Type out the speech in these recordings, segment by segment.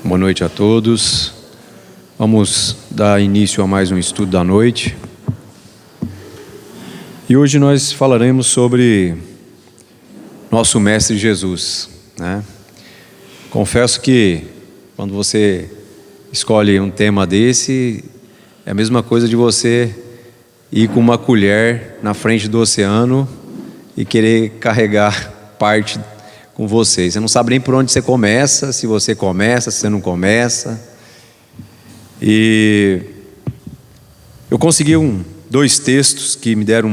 Boa noite a todos. Vamos dar início a mais um estudo da noite. E hoje nós falaremos sobre nosso Mestre Jesus, né? Confesso que quando você escolhe um tema desse, é a mesma coisa de você ir com uma colher na frente do oceano e querer carregar parte com você. Você não sabe nem por onde você começa, se você não começa. E eu consegui dois textos que me deram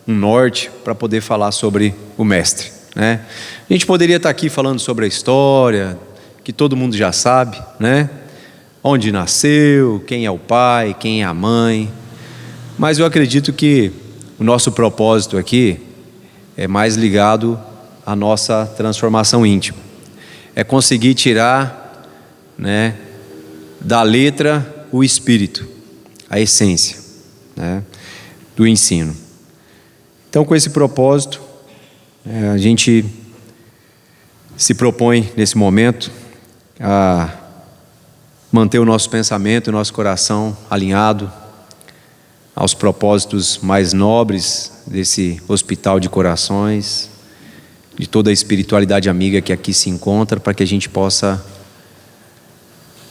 um norte para poder falar sobre o Mestre, né? A gente poderia estar aqui falando sobre a história, que todo mundo já sabe, né? Onde nasceu, quem é o pai, quem é a mãe. Mas eu acredito que o nosso propósito aqui é mais ligado à nossa transformação íntima. É conseguir tirar, né, da letra o espírito, a essência, né, do ensino. Então, com esse propósito, a gente se propõe nesse momento a manter o nosso pensamento, o nosso coração alinhado aos propósitos mais nobres desse hospital de corações, de toda a espiritualidade amiga que aqui se encontra, para que a gente possa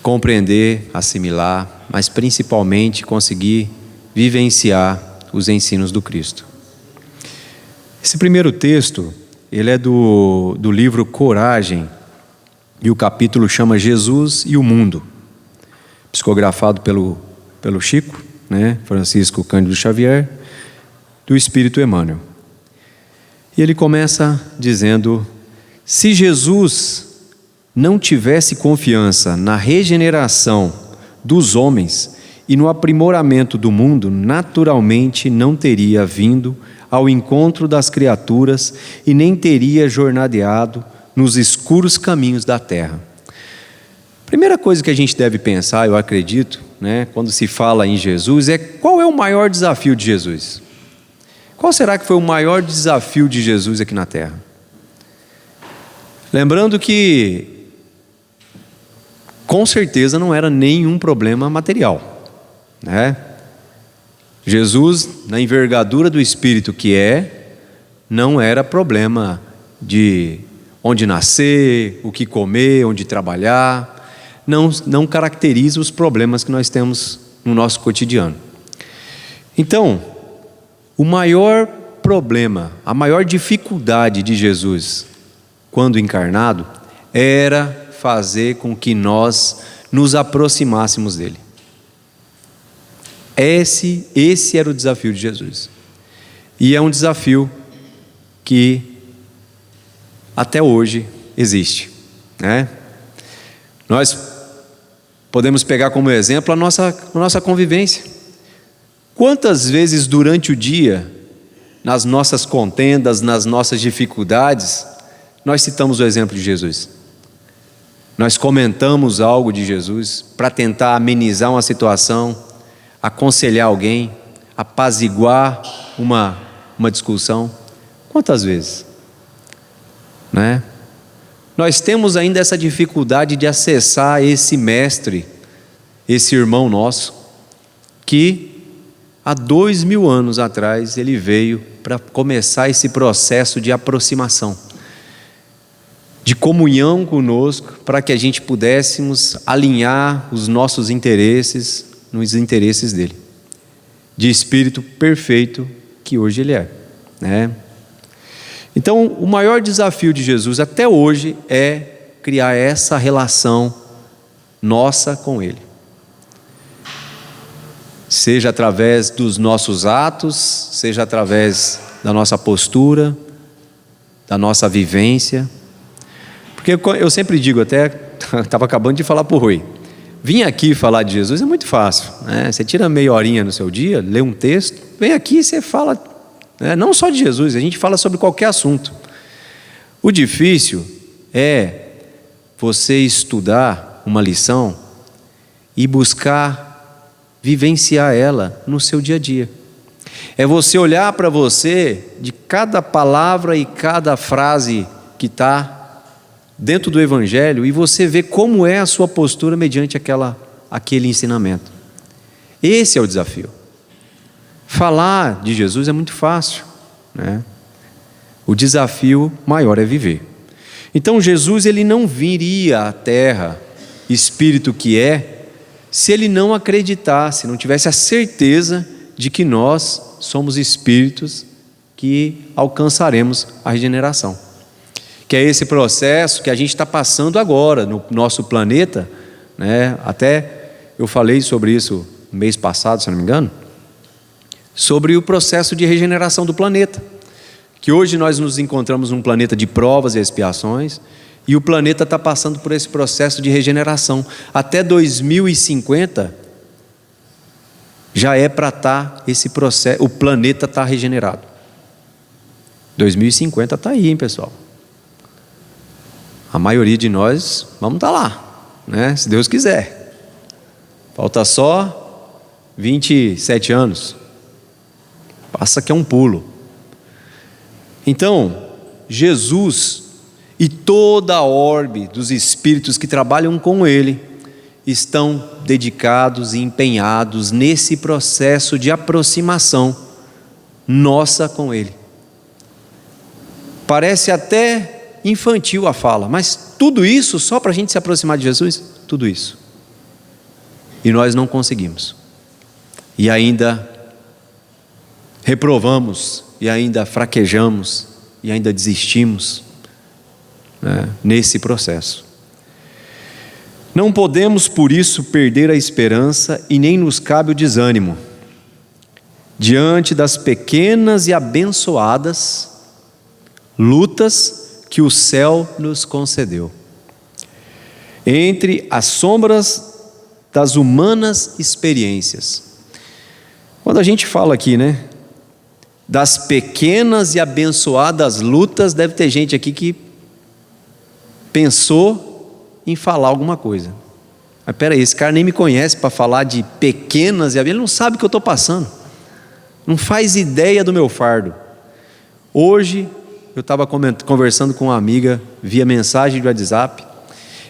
compreender, assimilar, mas principalmente conseguir vivenciar os ensinos do Cristo. Esse primeiro texto, ele é do livro Coragem, e o capítulo chama Jesus e o Mundo, psicografado pelo Chico, né, Francisco Cândido Xavier, do Espírito Emmanuel. E ele começa dizendo: se Jesus não tivesse confiança na regeneração dos homens e no aprimoramento do mundo, naturalmente não teria vindo ao encontro das criaturas e nem teria jornadeado nos escuros caminhos da terra. Primeira coisa que a gente deve pensar, eu acredito, né, quando se fala em Jesus, é qual é o maior desafio de Jesus? Qual será que foi o maior desafio de Jesus aqui na terra? Lembrando que, com certeza, não era nenhum problema material, né? Jesus, na envergadura do Espírito que não era problema de onde nascer, o que comer, onde trabalhar. Não caracteriza os problemas que nós temos no nosso cotidiano. Então, o maior problema, a maior dificuldade de Jesus, quando encarnado, era fazer com que nós nos aproximássemos dele. Esse era o desafio de Jesus. E é um desafio que até hoje existe, né? Nós podemos pegar como exemplo a nossa convivência. Quantas vezes durante o dia, nas nossas contendas, nas nossas dificuldades, nós citamos o exemplo de Jesus? Nós comentamos algo de Jesus para tentar amenizar uma situação, aconselhar alguém, apaziguar uma discussão. Quantas vezes? Né? Nós temos ainda essa dificuldade de acessar esse mestre, esse irmão nosso, que há 2000 anos atrás ele veio para começar esse processo de aproximação, de comunhão conosco, para que a gente pudéssemos alinhar os nossos interesses nos interesses dele, de espírito perfeito que hoje ele é, né? Então, o maior desafio de Jesus até hoje é criar essa relação nossa com ele. Seja através dos nossos atos, seja através da nossa postura, da nossa vivência. Porque eu sempre digo, até estava acabando de falar para o Rui, vir aqui falar de Jesus é muito fácil, né? Você tira meia horinha no seu dia, lê um texto, vem aqui e você fala, né? Não só de Jesus, a gente fala sobre qualquer assunto. O difícil é você estudar uma lição e buscar vivenciar ela no seu dia a dia. É você olhar para você, de cada palavra e cada frase que está dentro do Evangelho e você vê como é a sua postura mediante aquele ensinamento. Esse é o desafio. Falar de Jesus é muito fácil, né? O desafio maior é viver. Então Jesus, ele não viria à terra, Espírito que é, se ele não acreditasse, não tivesse a certeza de que nós somos espíritos que alcançaremos a regeneração. Que é esse processo que a gente está passando agora no nosso planeta, né? Até eu falei sobre isso no mês passado, se não me engano, sobre o processo de regeneração do planeta. Que hoje nós nos encontramos num planeta de provas e expiações, e o planeta está passando por esse processo de regeneração. Até 2050 já é para estar esse processo, o planeta está regenerado. 2050 está aí, hein, pessoal? A maioria de nós vamos estar lá, né? Se Deus quiser. Falta só 27 anos. Passa que é um pulo. Então, Jesus e toda a orbe dos espíritos que trabalham com Ele estão dedicados e empenhados nesse processo de aproximação nossa com Ele. Parece até infantil a fala, mas tudo isso só para a gente se aproximar de Jesus? Tudo isso. E nós não conseguimos. E ainda reprovamos, e ainda fraquejamos, e ainda desistimos, né, nesse processo. Não podemos, por isso, perder a esperança e nem nos cabe o desânimo. Diante das pequenas e abençoadas lutas que o céu nos concedeu. Entre as sombras das humanas experiências. Quando a gente fala aqui, né, das pequenas e abençoadas lutas, deve ter gente aqui que pensou em falar alguma coisa. Mas peraí, esse cara nem me conhece para falar de pequenas e abençoadas, ele não sabe o que eu estou passando, não faz ideia do meu fardo. Hoje eu estava conversando com uma amiga via mensagem do WhatsApp,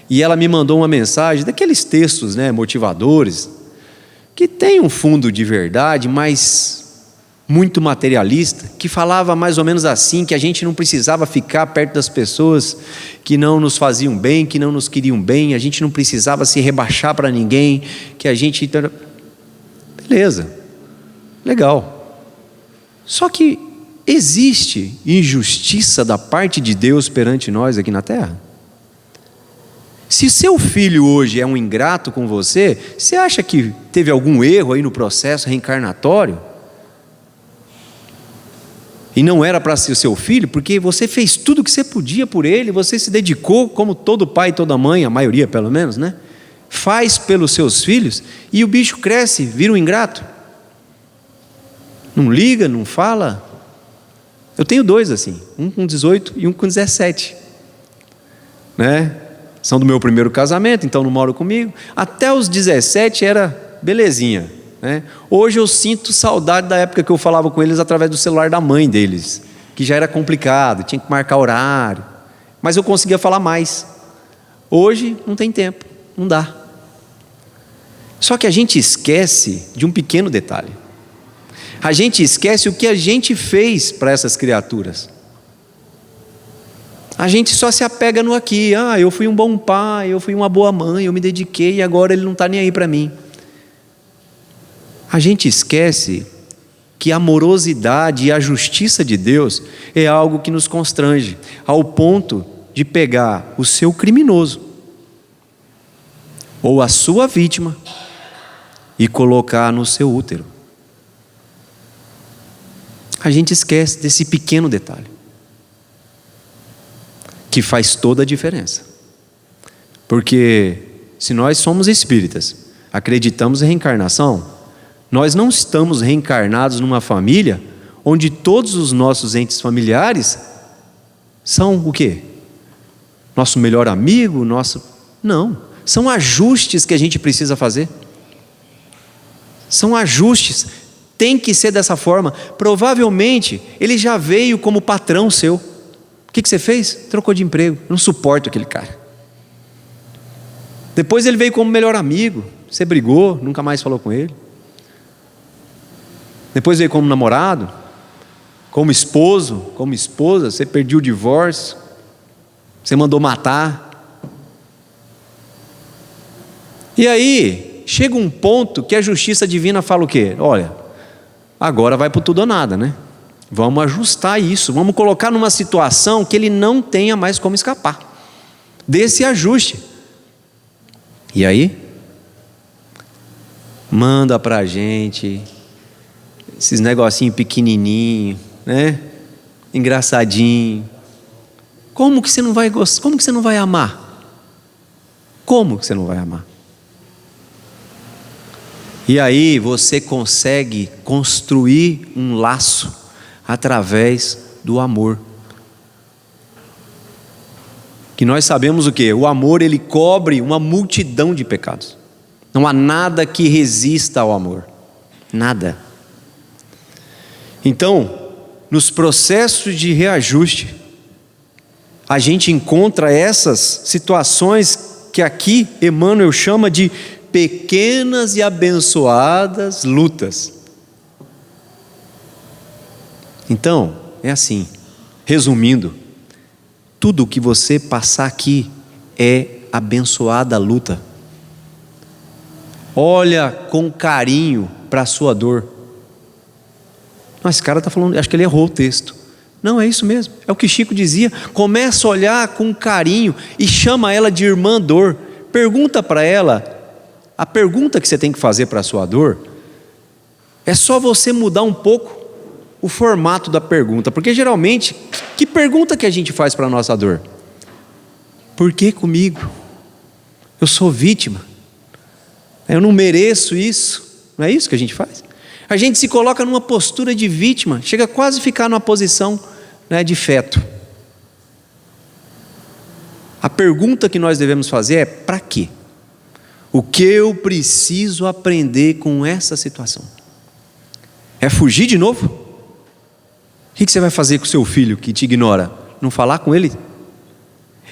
e ela me mandou uma mensagem daqueles textos, né, motivadores, que tem um fundo de verdade, mas muito materialista, que falava mais ou menos assim, que a gente não precisava ficar perto das pessoas que não nos faziam bem, que não nos queriam bem, a gente não precisava se rebaixar para ninguém, que a gente... Beleza, legal. Só que existe injustiça da parte de Deus perante nós aqui na terra? Se seu filho hoje é um ingrato com você, você acha que teve algum erro aí no processo reencarnatório? E não era para ser o seu filho, porque você fez tudo o que você podia por ele, você se dedicou, como todo pai e toda mãe, a maioria pelo menos, né? Faz pelos seus filhos, e o bicho cresce, vira um ingrato. Não liga, não fala. Eu tenho dois assim, um com 18 e um com 17, né? São do meu primeiro casamento, então não moram comigo. Até os 17 era belezinha, né? Hoje eu sinto saudade da época que eu falava com eles através do celular da mãe deles, que já era complicado, tinha que marcar horário, mas eu conseguia falar mais. Hoje não tem tempo, não dá. Só que a gente esquece de um pequeno detalhe. A gente esquece o que a gente fez para essas criaturas. A gente só se apega no aqui. Eu fui um bom pai, eu fui uma boa mãe, eu me dediquei e agora ele não está nem aí para mim. A gente esquece que a amorosidade e a justiça de Deus é algo que nos constrange, ao ponto de pegar o seu criminoso ou a sua vítima e colocar no seu útero. A gente esquece desse pequeno detalhe, que faz toda a diferença. Porque se nós somos espíritas, acreditamos em reencarnação, nós não estamos reencarnados numa família onde todos os nossos entes familiares são o quê? Nosso melhor amigo, Não, são ajustes que a gente precisa fazer. São ajustes, tem que ser dessa forma. Provavelmente ele já veio como patrão seu, O que você fez? Trocou de emprego. Eu não suporto aquele cara. Depois ele veio como melhor amigo. Você brigou, nunca mais falou com ele. Depois veio como namorado, como esposo, como esposa. Você pediu o divórcio. Você mandou matar. E aí, chega um ponto que a justiça divina fala o quê? Olha, agora vai para tudo ou nada, né? Vamos ajustar isso, vamos colocar numa situação que ele não tenha mais como escapar desse ajuste. E aí, manda para a gente esses negocinhos pequenininhos, né? Engraçadinho. Como que você não vai gostar? Como que você não vai amar? Como que você não vai amar? E aí você consegue construir um laço através do amor. Que nós sabemos o quê? O amor, ele cobre uma multidão de pecados. Não há nada que resista ao amor. Nada. Então, nos processos de reajuste, a gente encontra essas situações que aqui Emmanuel chama de pequenas e abençoadas lutas. Então, é assim, resumindo, tudo que você passar aqui é abençoada luta. Olha com carinho para a sua dor. Não, esse cara está falando, acho que ele errou o texto. Não, é isso mesmo, é o que Chico dizia. Começa a olhar com carinho e chama ela de irmã dor. Pergunta para ela, a pergunta que você tem que fazer para a sua dor, é só você mudar um pouco o formato da pergunta, porque geralmente, que pergunta que a gente faz para a nossa dor? Por que comigo? Eu sou vítima, eu não mereço isso, não é isso que a gente faz? A gente se coloca numa postura de vítima, chega quase a ficar numa posição, né, de feto. A pergunta que nós devemos fazer é: para quê? O que eu preciso aprender com essa situação? É fugir de novo? O que você vai fazer com o seu filho que te ignora? Não falar com ele?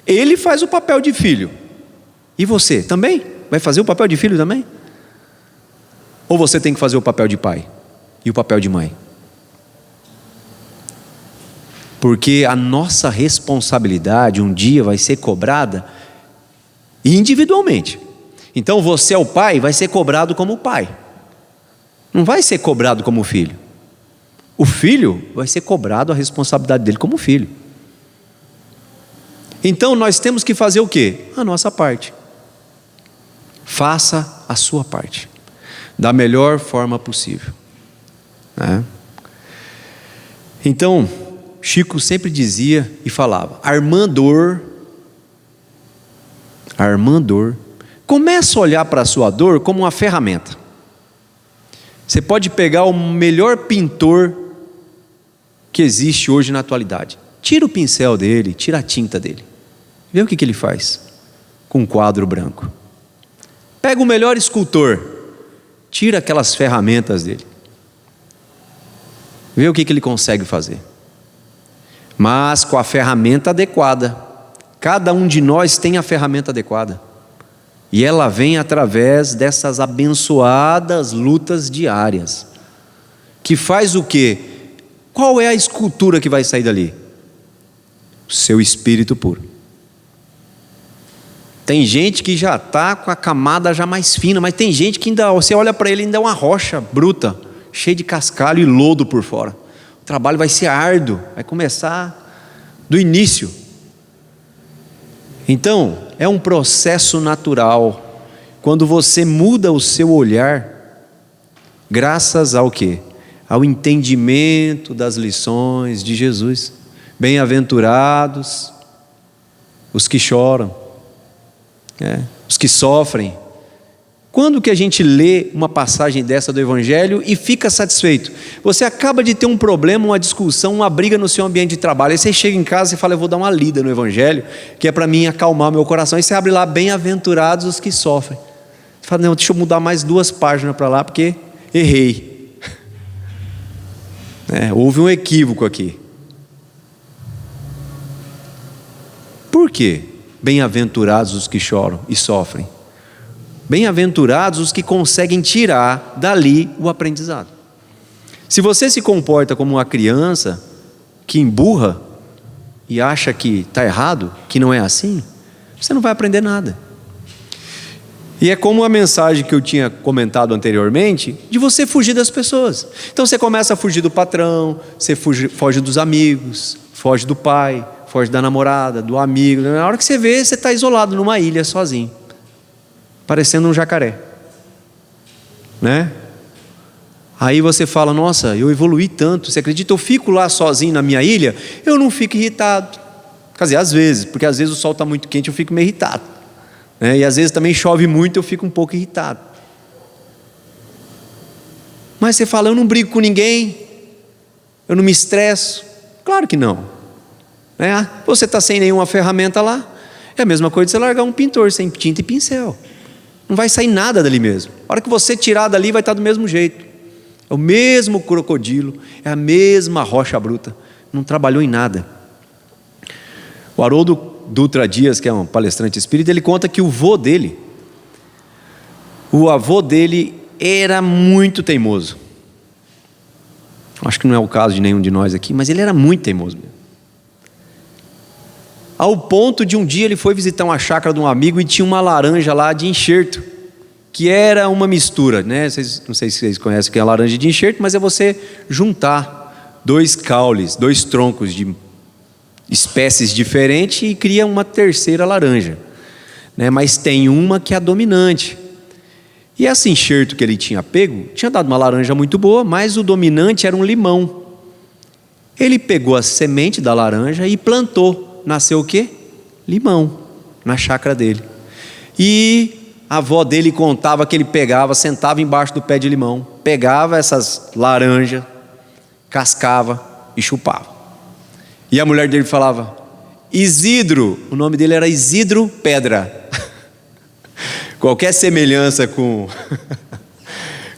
Ele faz o papel de filho. E você também? Vai fazer o papel de filho também? Ou você tem que fazer o papel de pai e o papel de mãe? Porque a nossa responsabilidade um dia vai ser cobrada individualmente. Então você é o pai, vai ser cobrado como pai. Não vai ser cobrado como filho. O filho vai ser cobrado a responsabilidade dele como filho. Então nós temos que fazer o quê? A nossa parte. Faça a sua parte da melhor forma possível, né? Então Chico sempre dizia e falava: Armandor, começa a olhar para a sua dor como uma ferramenta. Você pode pegar o melhor pintor que existe hoje na atualidade, tira o pincel dele, tira a tinta dele, vê o que ele faz com um quadro branco. Pega o melhor escultor, tira aquelas ferramentas dele, vê o que ele consegue fazer, mas com a ferramenta adequada. Cada um de nós tem a ferramenta adequada, e ela vem através dessas abençoadas lutas diárias, que faz o quê? Qual é a escultura que vai sair dali? O seu espírito puro. Tem gente que já está com a camada já mais fina, mas tem gente que ainda, você olha para ele, ainda é uma rocha bruta, cheia de cascalho e lodo por fora. O trabalho vai ser árduo, vai começar do início. Então, é um processo natural. Quando você muda o seu olhar, graças ao quê? Ao entendimento das lições de Jesus. Bem-aventurados os que choram, os que sofrem. Quando que a gente lê uma passagem dessa do Evangelho e fica satisfeito? Você acaba de ter um problema, uma discussão, uma briga no seu ambiente de trabalho. Aí você chega em casa e fala: eu vou dar uma lida no Evangelho, que é para mim acalmar meu coração. Aí você abre lá: bem-aventurados os que sofrem. Você fala: não, deixa eu mudar mais 2 páginas para lá, porque errei. Houve um equívoco aqui. Por quê? Bem-aventurados os que choram e sofrem. Bem-aventurados os que conseguem tirar dali o aprendizado. Se você se comporta como uma criança que emburra e acha que está errado, que não é assim, você não vai aprender nada. E é como a mensagem que eu tinha comentado anteriormente, de você fugir das pessoas. Então você começa a fugir do patrão, você foge dos amigos, foge do pai, foge da namorada, do amigo. Na hora que você vê, você está isolado numa ilha sozinho, parecendo um jacaré, né? Aí você fala, nossa, eu evoluí tanto, você acredita? Eu fico lá sozinho na minha ilha, eu não fico irritado. Quer dizer, às vezes, porque às vezes o sol está muito quente, eu fico meio irritado, né? E às vezes também chove muito, eu fico um pouco irritado. Mas você fala, eu não brigo com ninguém, eu não me estresso. Claro que não, né? Você está sem nenhuma ferramenta lá, é a mesma coisa de você largar um pintor sem tinta e pincel. Não vai sair nada dali mesmo. A hora que você tirar dali, vai estar do mesmo jeito. É o mesmo crocodilo, é a mesma rocha bruta, não trabalhou em nada. O Haroldo Dutra Dias, que é um palestrante espírita, ele conta que o avô dele era muito teimoso. Acho que não é o caso de nenhum de nós aqui, mas ele era muito teimoso mesmo. Ao ponto de um dia ele foi visitar uma chácara de um amigo e tinha uma laranja lá de enxerto, que era uma mistura, né? Não sei se vocês conhecem o que é a laranja de enxerto, mas é você juntar dois caules, dois troncos de espécies diferentes e cria uma terceira laranja, né? Mas tem uma que é a dominante. E esse enxerto que ele tinha pego, tinha dado uma laranja muito boa, mas o dominante era um limão. Ele pegou a semente da laranja e plantou. Nasceu o quê? Limão, na chácara dele. E a avó dele contava que ele pegava, sentava embaixo do pé de limão, pegava essas laranjas, cascava e chupava. E a mulher dele falava, Isidro, o nome dele era Isidro Pedra. Qualquer semelhança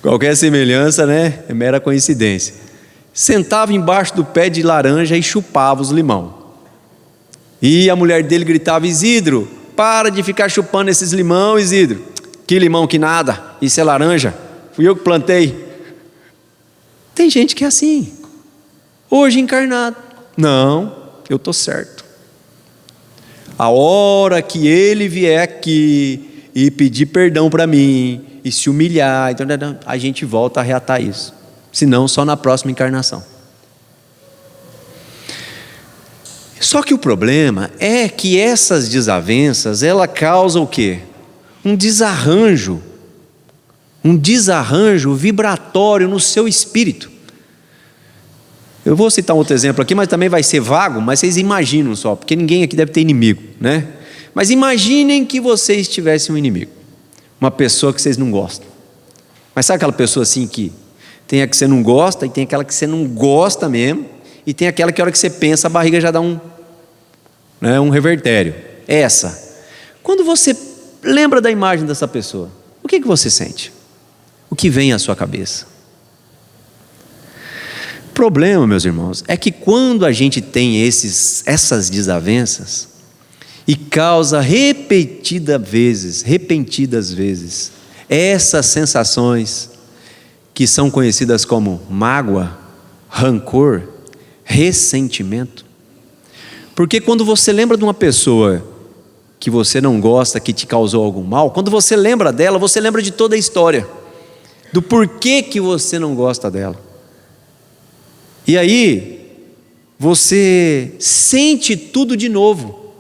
qualquer semelhança, né, é mera coincidência. Sentava embaixo do pé de laranja e chupava os limão. E a mulher dele gritava, Isidro, para de ficar chupando esses limão, Isidro. Que limão que nada, isso é laranja, fui eu que plantei. Tem gente que é assim, hoje encarnado. Não, eu estou certo. A hora que ele vier aqui e pedir perdão para mim, e se humilhar, então, a gente volta a reatar isso. Senão só na próxima encarnação. Só que o problema é que essas desavenças, ela causa o quê? Um desarranjo vibratório no seu espírito. Eu vou citar um outro exemplo aqui, mas também vai ser vago, mas vocês imaginam só, porque ninguém aqui deve ter inimigo, né? Mas imaginem que vocês tivessem um inimigo, uma pessoa que vocês não gostam. Mas sabe aquela pessoa assim que tem a que você não gosta e tem aquela que você não gosta mesmo, e tem aquela que a hora que você pensa a barriga já dá um revertério. Essa. Quando você lembra da imagem dessa pessoa, o que você sente? O que vem à sua cabeça? O problema, meus irmãos, é que quando a gente tem essas desavenças e causa repetidas vezes essas sensações que são conhecidas como mágoa, rancor, ressentimento. Porque quando você lembra de uma pessoa que você não gosta, que te causou algum mal, quando você lembra dela, você lembra de toda a história, do porquê que você não gosta dela. E aí, você sente tudo de novo.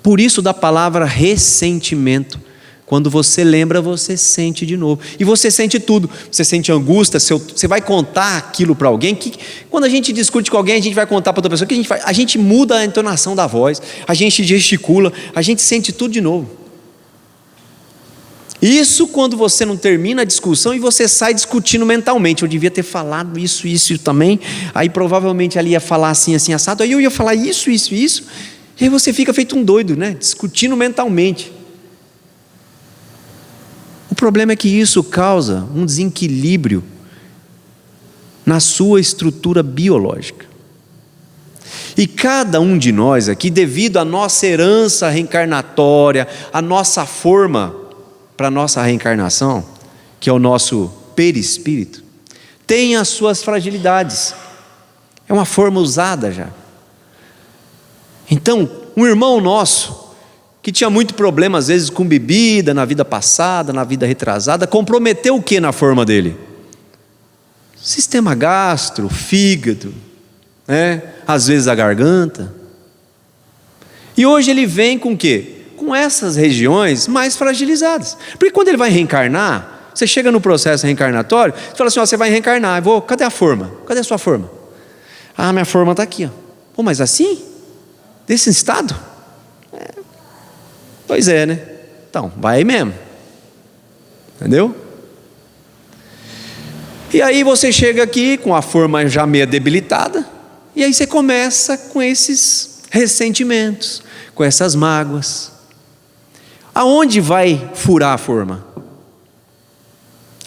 Por isso da palavra ressentimento. Quando você lembra, você sente de novo. E você sente tudo. Você sente angústia, você vai contar aquilo para alguém. Quando a gente discute com alguém, a gente vai contar para outra pessoa. O que a gente faz? A gente muda a entonação da voz, a gente gesticula, a gente sente tudo de novo. Isso quando você não termina a discussão e você sai discutindo mentalmente. Eu devia ter falado isso também. Aí provavelmente ali ia falar assim, assado. Aí eu ia falar isso. E aí você fica feito um doido, né? Discutindo mentalmente. O problema é que isso causa um desequilíbrio na sua estrutura biológica. E cada um de nós aqui, devido à nossa herança reencarnatória, a nossa forma para a nossa reencarnação, que é o nosso perispírito, tem as suas fragilidades. É uma forma usada já. Então, um irmão nosso, que tinha muito problema às vezes com bebida na vida passada, na vida retrasada, comprometeu o que na forma dele? Sistema gastro, fígado, às vezes a garganta. E hoje ele vem com o quê? Com essas regiões mais fragilizadas. Porque quando ele vai reencarnar, você chega no processo reencarnatório, você fala assim, você vai reencarnar, cadê a forma? Cadê a sua forma? Ah, minha forma está aqui. Pô, mas assim? Desse estado? Pois é, né? Então, vai aí mesmo. Entendeu? E aí você chega aqui com a forma já meio debilitada, e aí você começa com esses ressentimentos, com essas mágoas. Aonde vai furar a forma?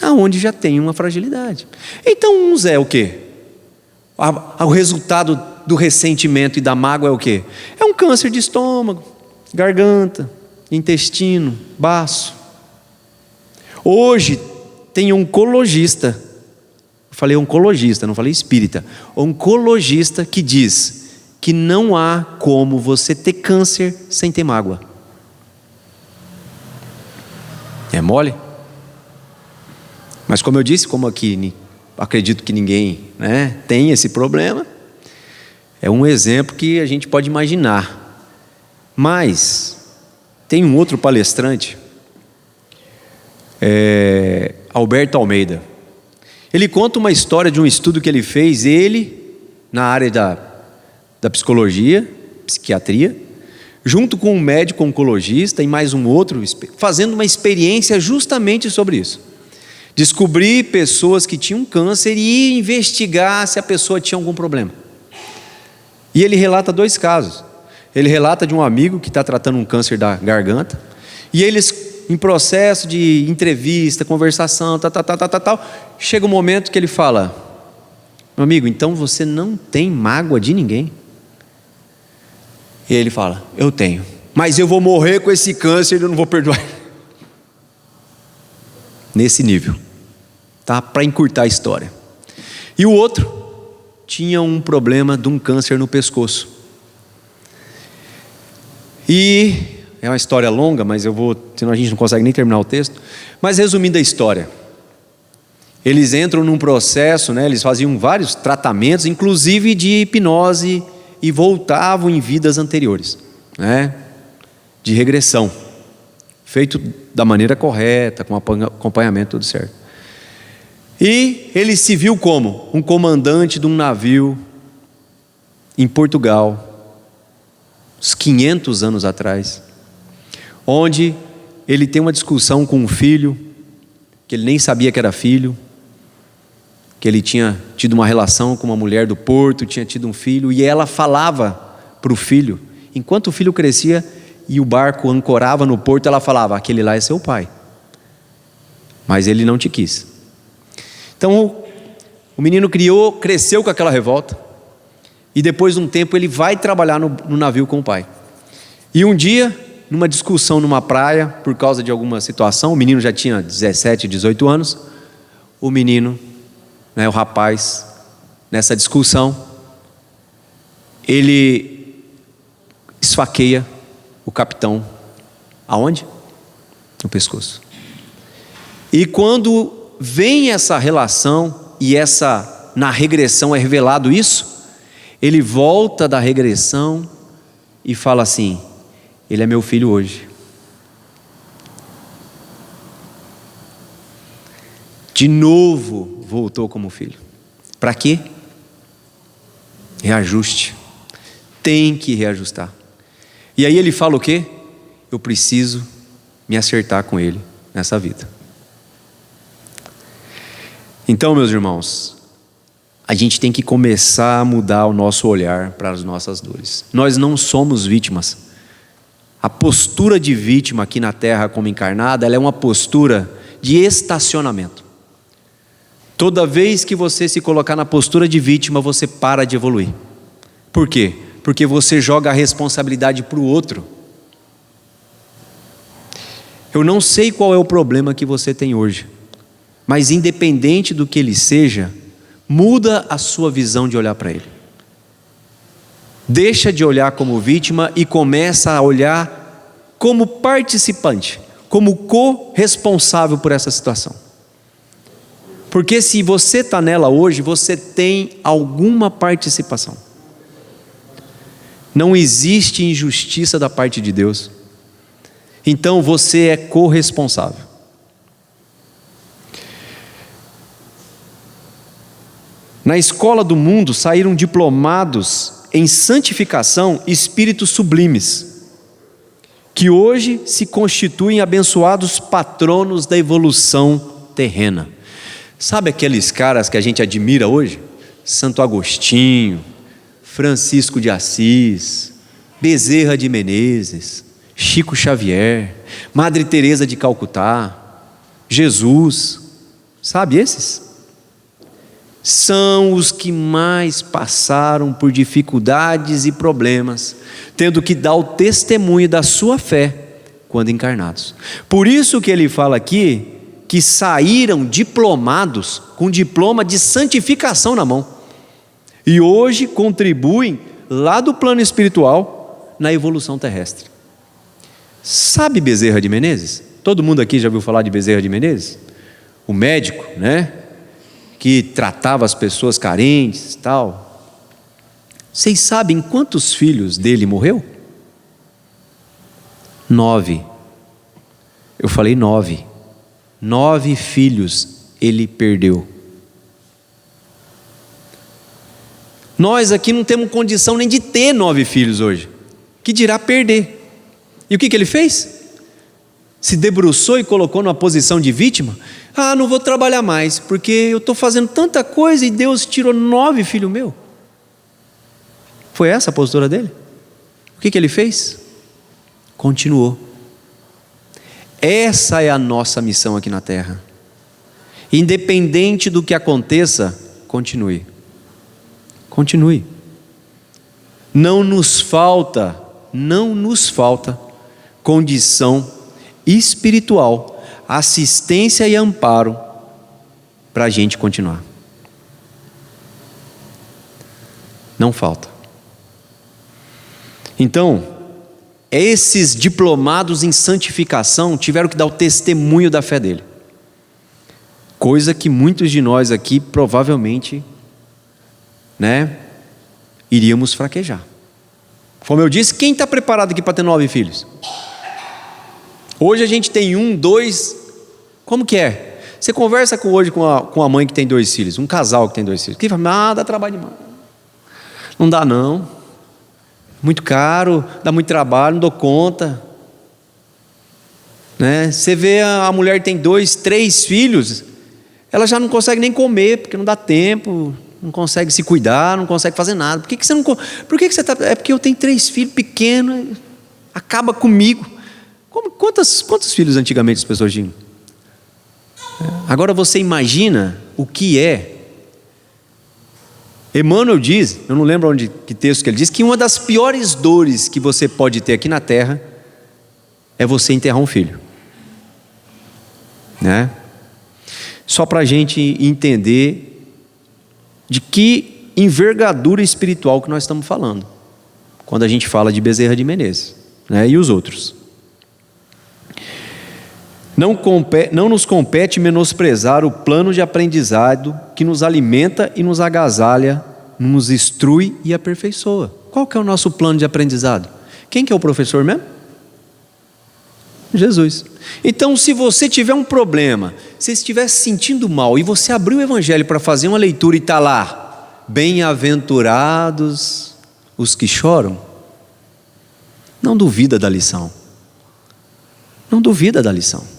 Aonde já tem uma fragilidade. Então uns é o quê? O resultado do ressentimento e da mágoa é o quê? É um câncer de estômago, garganta, intestino, baço. Hoje tem um oncologista, falei oncologista, não falei espírita, oncologista que diz que não há como você ter câncer sem ter mágoa. É mole? Mas como eu disse, como aqui acredito que ninguém tem esse problema, é um exemplo que a gente pode imaginar. Mas tem um outro palestrante, Alberto Almeida. Ele conta uma história de um estudo que ele fez, na área da psicologia, psiquiatria, junto com um médico oncologista e mais um outro, fazendo uma experiência justamente sobre isso. Descobrir pessoas que tinham câncer e investigar se a pessoa tinha algum problema. E ele relata 2 casos. Ele relata de um amigo que está tratando um câncer da garganta, e eles, em processo de entrevista, conversação, chega um momento que ele fala: meu amigo, então você não tem mágoa de ninguém? E ele fala: eu tenho, mas eu vou morrer com esse câncer e eu não vou perdoar. Nesse nível, tá? Para encurtar a história. E o outro tinha um problema de um câncer no pescoço. E é uma história longa, mas senão a gente não consegue nem terminar o texto. Mas resumindo a história, eles entram num processo, eles faziam vários tratamentos, inclusive de hipnose, e voltavam em vidas anteriores, de regressão, feito da maneira correta, com acompanhamento tudo certo. E ele se viu como um comandante de um navio em Portugal, uns 500 anos atrás, onde ele tem uma discussão com um filho, que ele nem sabia que era filho, que ele tinha tido uma relação com uma mulher do porto, tinha tido um filho, e ela falava para o filho, enquanto o filho crescia e o barco ancorava no porto, ela falava: aquele lá é seu pai, mas ele não te quis. Então o menino cresceu com aquela revolta, e depois de um tempo ele vai trabalhar no navio com o pai. E um dia, numa discussão numa praia, por causa de alguma situação, o menino já tinha 17, 18 anos, o menino, o rapaz, nessa discussão, ele esfaqueia o capitão. Aonde? No pescoço. E quando vem essa relação, e na regressão é revelado isso, ele volta da regressão e fala assim: ele é meu filho hoje. De novo voltou como filho. Para quê? Reajuste. Tem que reajustar. E aí ele fala o quê? Eu preciso me acertar com ele nessa vida. Então, meus irmãos, a gente tem que começar a mudar o nosso olhar para as nossas dores. Nós não somos vítimas. A postura de vítima aqui na Terra como encarnada, ela é uma postura de estacionamento. Toda vez que você se colocar na postura de vítima, você para de evoluir. Por quê? Porque você joga a responsabilidade para o outro. Eu não sei qual é o problema que você tem hoje, mas independente do que ele seja, muda a sua visão de olhar para ele. Deixa de olhar como vítima e começa a olhar como participante, como corresponsável por essa situação. Porque se você está nela hoje, você tem alguma participação. Não existe injustiça da parte de Deus. Então você é corresponsável. Na escola do mundo saíram diplomados em santificação espíritos sublimes, que hoje se constituem abençoados patronos da evolução terrena. Sabe aqueles caras que a gente admira hoje? Santo Agostinho, Francisco de Assis, Bezerra de Menezes, Chico Xavier, Madre Teresa de Calcutá, Jesus, sabe esses? São os que mais passaram por dificuldades e problemas, tendo que dar o testemunho da sua fé quando encarnados. Por isso que ele fala aqui, que saíram diplomados, com diploma de santificação na mão, e hoje contribuem lá do plano espiritual na evolução terrestre. Sabe Bezerra de Menezes? Todo mundo aqui já ouviu falar de Bezerra de Menezes? O médico, né? Que tratava as pessoas carentes e tal. Vocês sabem quantos filhos dele morreu? 9. Eu falei 9. 9 filhos ele perdeu. Nós aqui não temos condição nem de ter 9 filhos hoje, que dirá perder. E o que ele fez? Se debruçou e colocou numa posição de vítima. Ah, não vou trabalhar mais, porque eu estou fazendo tanta coisa e Deus tirou 9 filhos meus. Foi essa a postura dele? O que ele fez? Continuou. Essa é a nossa missão aqui na terra. Independente do que aconteça, continue. Continue. Não nos falta condição espiritual, assistência e amparo para a gente continuar. Não falta. Então, esses diplomados em santificação tiveram que dar o testemunho da fé dele, coisa que muitos de nós aqui provavelmente, iríamos fraquejar. Como eu disse, quem está preparado aqui para ter 9 filhos? Hoje a gente tem 1, 2, como que é? Você conversa hoje com a mãe que tem 2 filhos, um casal que tem 2 filhos, que fala, dá trabalho demais. Não dá não, muito caro, dá muito trabalho, não dou conta. Você vê a mulher que tem 2, 3 filhos, ela já não consegue nem comer, porque não dá tempo, não consegue se cuidar, não consegue fazer nada. Por que você não? Por que você está? É porque eu tenho 3 filhos pequenos, acaba comigo. Quantos filhos antigamente as pessoas tinham? Agora você imagina o que é. Emmanuel diz, eu não lembro que texto que ele diz, que uma das piores dores que você pode ter aqui na terra é você enterrar um filho. Só para a gente entender de que envergadura espiritual que nós estamos falando, quando a gente fala de Bezerra de Menezes, e os outros. Não nos compete menosprezar o plano de aprendizado que nos alimenta e nos agasalha, nos instrui e aperfeiçoa. Qual que é o nosso plano de aprendizado? Quem que é o professor mesmo? Jesus. Então, se você tiver um problema, se estiver se sentindo mal e você abrir o Evangelho para fazer uma leitura e está lá, bem-aventurados os que choram, não duvida da lição. Não duvida da lição.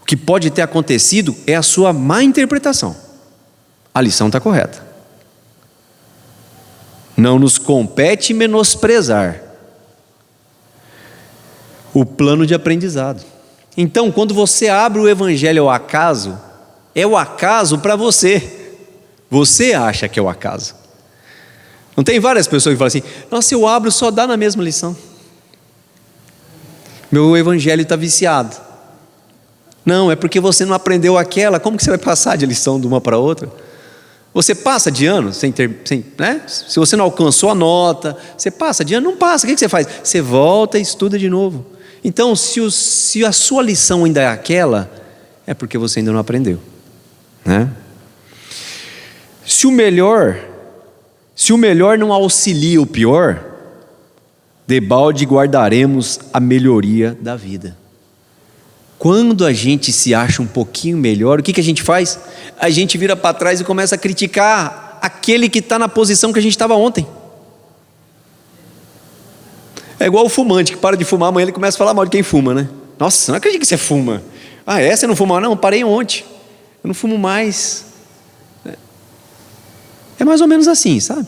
O que pode ter acontecido é a sua má interpretação. A lição está correta. Não nos compete menosprezar o plano de aprendizado. Então, quando você abre o Evangelho ao acaso, é o acaso para você. Você acha que é o acaso. Não tem várias pessoas que falam assim: nossa, eu abro, só dá na mesma lição. Meu evangelho está viciado. Não, é porque você não aprendeu aquela. Como que você vai passar de lição de uma para outra? Você passa de ano né? Se você não alcançou a nota, você passa de ano, não passa. O que você faz? Você volta e estuda de novo. Então, se a sua lição ainda é aquela, é porque você ainda não aprendeu, né? Se o melhor não auxilia o pior, debalde guardaremos a melhoria da vida. Quando a gente se acha um pouquinho melhor, o que a gente faz? A gente vira para trás e começa a criticar aquele que está na posição que a gente estava ontem. É igual o fumante que para de fumar, amanhã ele começa a falar mal de quem fuma, né? Nossa, não acredito que você fuma. Ah, você não fuma? Não, parei ontem, eu não fumo mais. É mais ou menos assim, sabe?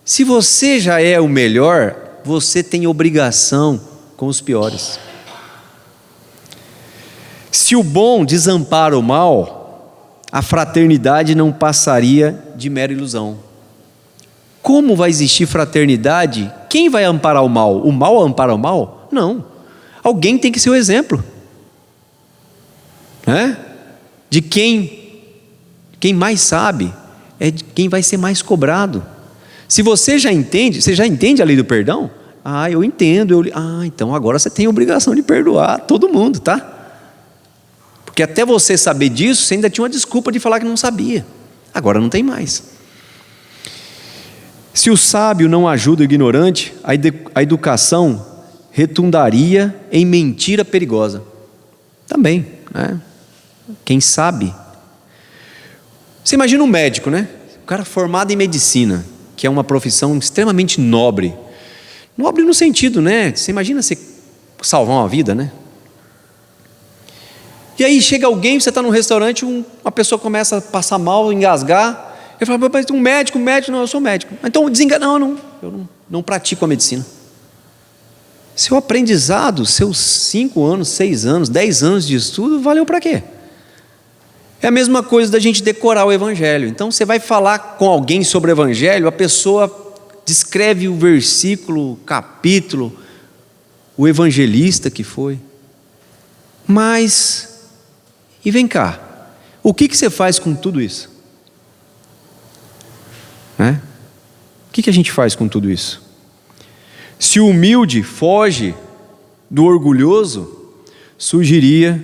Se você já é o melhor, você tem obrigação com os piores. Se o bom desampara o mal, a fraternidade não passaria de mera ilusão. Como vai existir fraternidade? Quem vai amparar o mal? O mal ampara o mal? Não. Alguém tem que ser o exemplo, né? De quem mais sabe, é de quem vai ser mais cobrado. Se você já entende a lei do perdão? Ah, eu entendo. Então agora você tem a obrigação de perdoar todo mundo, tá? Porque até você saber disso, você ainda tinha uma desculpa de falar que não sabia. Agora não tem mais. Se o sábio não ajuda o ignorante, a educação retundaria em mentira perigosa. Também, né? Quem sabe? Você imagina um médico, né? O cara formado em medicina, que é uma profissão extremamente nobre. Nobre no sentido, né? Você imagina você salvar uma vida, né? E aí chega alguém, você está num restaurante, uma pessoa começa a passar mal, engasgar. Ele fala: mas um médico, não, eu sou médico. Então desengana, eu não pratico a medicina. Seu aprendizado, seus 5 anos, 6 anos, 10 anos de estudo, valeu para quê? É a mesma coisa da gente decorar o evangelho. Então você vai falar com alguém sobre o evangelho, a pessoa descreve o versículo, o capítulo, o evangelista que foi. Mas, e vem cá, o que você faz com tudo isso? Né? O que a gente faz com tudo isso? Se o humilde foge do orgulhoso, surgiria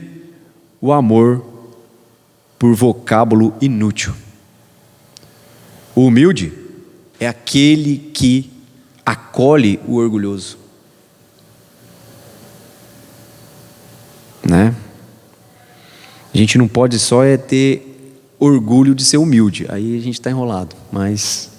o amor por vocábulo inútil. O humilde é aquele que acolhe o orgulhoso, né? A gente não pode só ter orgulho de ser humilde, aí a gente está enrolado. Mas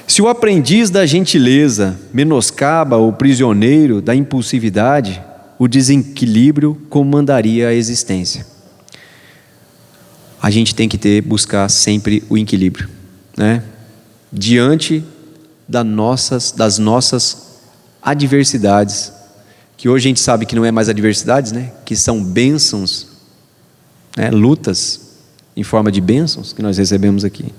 se o aprendiz da gentileza menoscaba o prisioneiro da impulsividade, o desequilíbrio comandaria a existência. A gente tem que buscar sempre o equilíbrio, né? Diante das nossas adversidades, que hoje a gente sabe que não é mais adversidades, né? Que são bênçãos, né? Lutas em forma de bênçãos que nós recebemos aqui.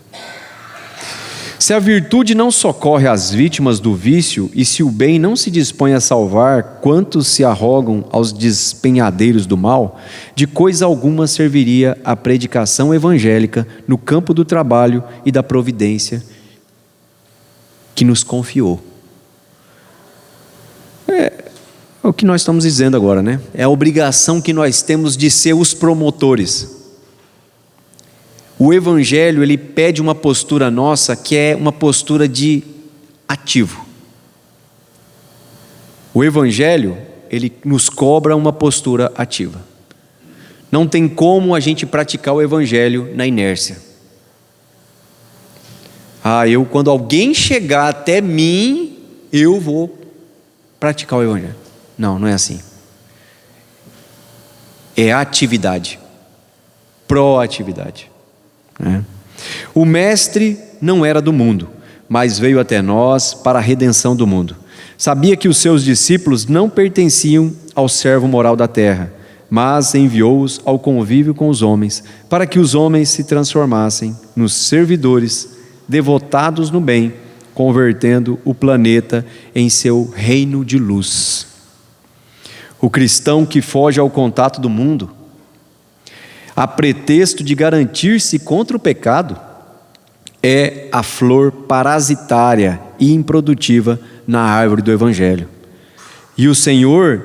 Se a virtude não socorre as vítimas do vício, e se o bem não se dispõe a salvar quantos se arrogam aos despenhadeiros do mal, de coisa alguma serviria a predicação evangélica no campo do trabalho e da providência que nos confiou. É o que nós estamos dizendo agora, né? É a obrigação que nós temos de ser os promotores. O evangelho, ele pede uma postura nossa, que é uma postura de ativo. O evangelho, ele nos cobra uma postura ativa. Não tem como a gente praticar o evangelho na inércia. Quando alguém chegar até mim, eu vou praticar o evangelho. Não é assim. É atividade, proatividade. O mestre não era do mundo, mas veio até nós para a redenção do mundo. Sabia que os seus discípulos não pertenciam ao servo moral da terra, mas enviou-os ao convívio com os homens, para que os homens se transformassem nos servidores, devotados no bem, convertendo o planeta em seu reino de luz. O cristão que foge ao contato do mundo, a pretexto de garantir-se contra o pecado, é a flor parasitária e improdutiva na árvore do Evangelho. E o Senhor,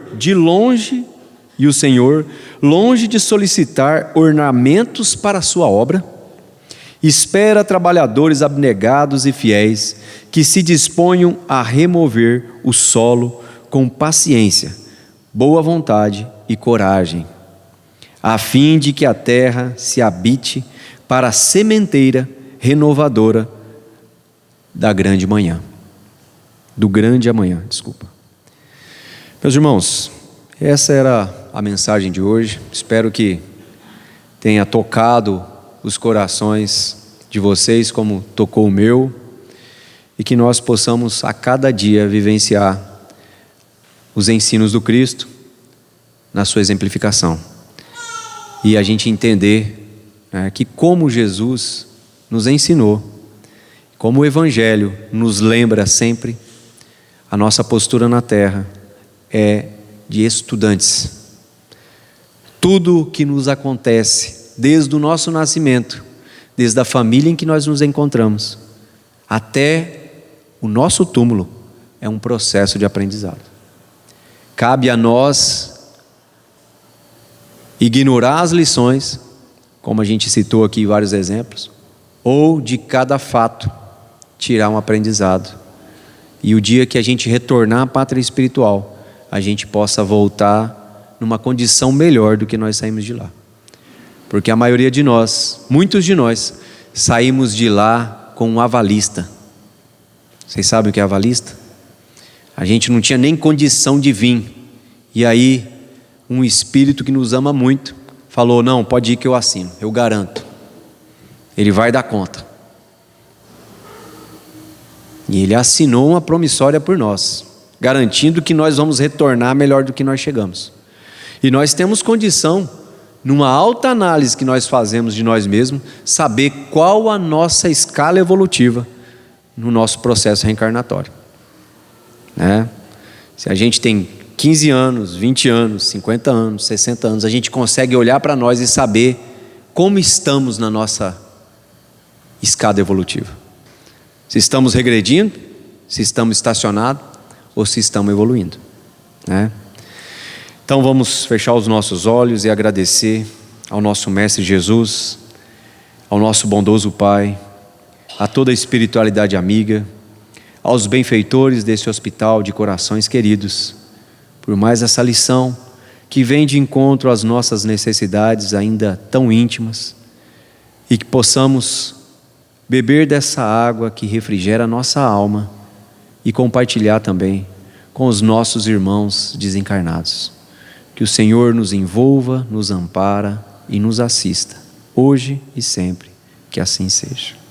longe de solicitar ornamentos para a sua obra, espera trabalhadores abnegados e fiéis que se disponham a remover o solo com paciência, boa vontade e coragem, a fim de que a terra se habite para a sementeira renovadora do grande amanhã. Meus irmãos, essa era a mensagem de hoje. Espero que tenha tocado os corações de vocês como tocou o meu, e que nós possamos a cada dia vivenciar os ensinos do Cristo na sua exemplificação, e a gente entender que como Jesus nos ensinou, como o Evangelho nos lembra sempre, a nossa postura na terra é de estudantes. Tudo o que nos acontece desde o nosso nascimento, desde a família em que nós nos encontramos, até o nosso túmulo, é um processo de aprendizado. Cabe a nós ignorar as lições, como a gente citou aqui vários exemplos, ou de cada fato tirar um aprendizado. E o dia que a gente retornar à pátria espiritual, a gente possa voltar numa condição melhor do que nós saímos de lá. Porque a maioria de nós, muitos de nós, saímos de lá com um avalista. Vocês sabem o que é avalista? A gente não tinha nem condição de vir. E aí, um espírito que nos ama muito, falou: não, pode ir que eu assino, eu garanto. Ele vai dar conta. E ele assinou uma promissória por nós, garantindo que nós vamos retornar melhor do que nós chegamos. E nós temos condição, numa alta análise que nós fazemos de nós mesmos, saber qual a nossa escala evolutiva no nosso processo reencarnatório. Se a gente tem 15 anos, 20 anos, 50 anos, 60 anos, a gente consegue olhar para nós e saber como estamos na nossa escada evolutiva. Se estamos regredindo, se estamos estacionados ou se estamos evoluindo. Então vamos fechar os nossos olhos e agradecer ao nosso Mestre Jesus, ao nosso bondoso Pai, a toda a espiritualidade amiga, aos benfeitores desse hospital de corações queridos, por mais essa lição que vem de encontro às nossas necessidades ainda tão íntimas, e que possamos beber dessa água que refrigera a nossa alma e compartilhar também com os nossos irmãos desencarnados. Que o Senhor nos envolva, nos ampara e nos assista, hoje e sempre, que assim seja.